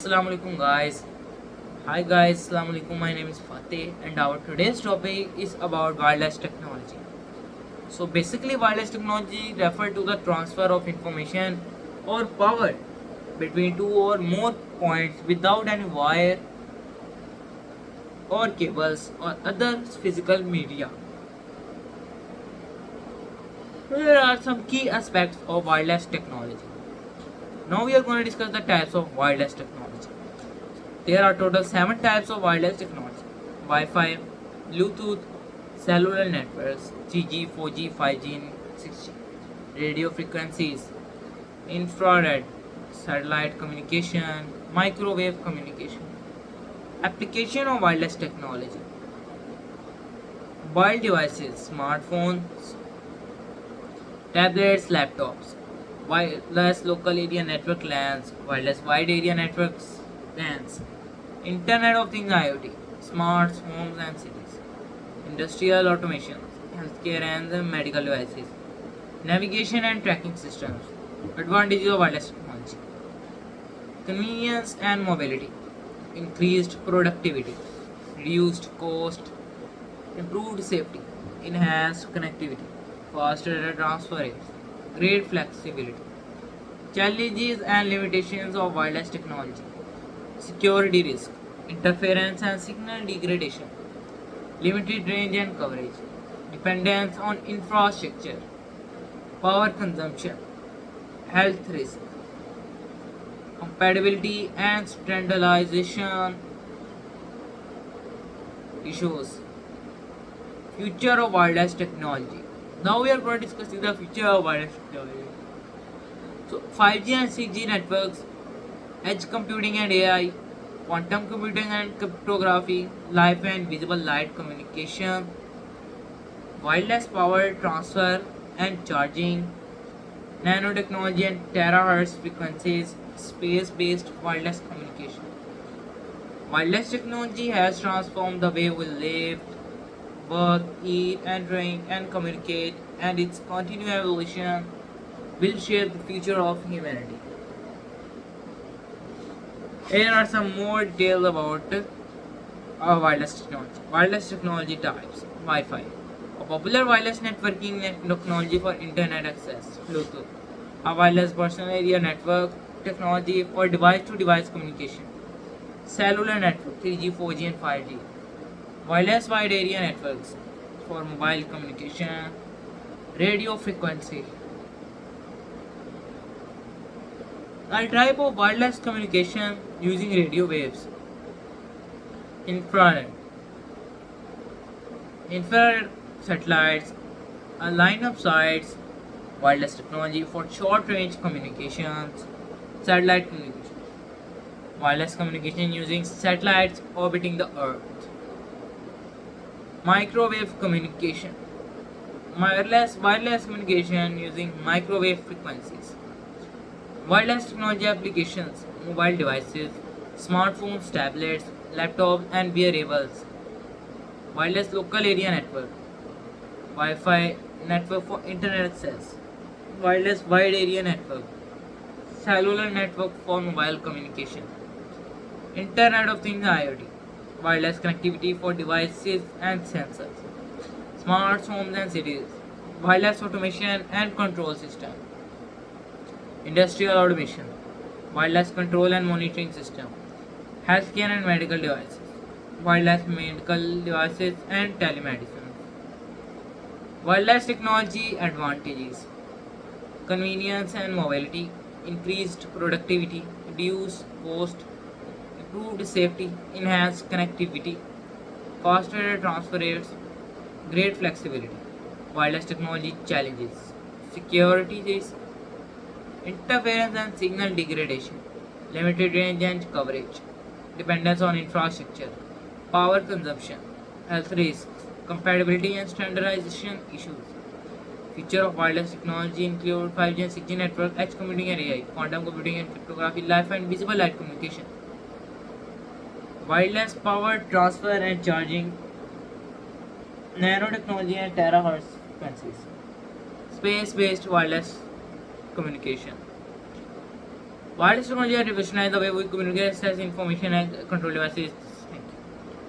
Assalamu alaikum guys. Hi guys, assalamu alaikum. My name is Fateh and our today's topic is about wireless technology. So basically wireless technology refer to the transfer of information or power between two or more points without any wire or cables or other physical media. Here are some key aspects of wireless technology. Now we are going to discuss the types of wireless technology. There are total 7 types of wireless technology: Wi-Fi, Bluetooth, cellular networks, 3G, 4G, 5G, and 6G, radio frequencies, infrared, satellite communication, microwave communication. Application of wireless technology: mobile devices, smartphones, tablets, laptops, wireless local area network LANs, wireless wide area networks LANs, Internet of Things IoT, smart homes and cities, industrial automation, healthcare and medical devices, navigation and tracking systems. Advantages of wireless technology: convenience and mobility, increased productivity, reduced cost, improved safety, enhanced connectivity, faster data transfer rates, great flexibility. Challenges and limitations of wireless technology: security risk, interference and signal degradation, limited range and coverage, dependence on infrastructure, power consumption, health risk, compatibility and standardization issues. Future of wireless technology. Now we are going to discuss the future of wireless technology. So 5G and 6G networks, edge computing and AI, quantum computing and cryptography, live and visible light communication, wireless power transfer and charging, nanotechnology and terahertz frequencies, space-based wireless communication. Wireless technology has transformed the way we live, work, eat, and drink, and communicate, and its continued evolution will shape the future of humanity. Here are some more details about wireless technology. Wireless technology types: Wi-Fi, a popular wireless networking technology for internet access. Bluetooth, a wireless personal area network technology for device-to-device communication. Cellular network: 3G, 4G, and 5G. Wireless wide area networks for mobile communication. Radio frequency, a type of wireless communication using radio waves. Infrared, infrared satellites, a line of sights, wireless technology for short range communications. Satellite communication, wireless communication using satellites orbiting the earth. Microwave communication, wireless communication using microwave frequencies. Wireless technology applications: mobile devices, smartphones, tablets, laptops, and wearables. Wireless local area network, Wi-Fi network for internet access. Wireless wide area network, cellular network for mobile communication. Internet of Things IoT, wireless connectivity for devices and sensors. Smart homes and cities, wireless automation and control system. Industrial automation, wireless control and monitoring system. Healthcare and medical devices, wireless medical devices and telemedicine. Wireless technology advantages: convenience and mobility, increased productivity, reduced cost, improved safety, enhanced connectivity, faster data transfer rates, great flexibility. Wireless technology challenges: security risk, interference and signal degradation, limited range and coverage, dependence on infrastructure, power consumption, health risks, compatibility and standardization issues. Future of wireless technology include 5G and 6G network, edge computing and AI, quantum computing and cryptography, live and visible light communication, wireless power transfer and charging, nanotechnology and terahertz frequencies, space-based wireless communication. Wireless technology has revolutionized the way we communicate, access information, and control devices.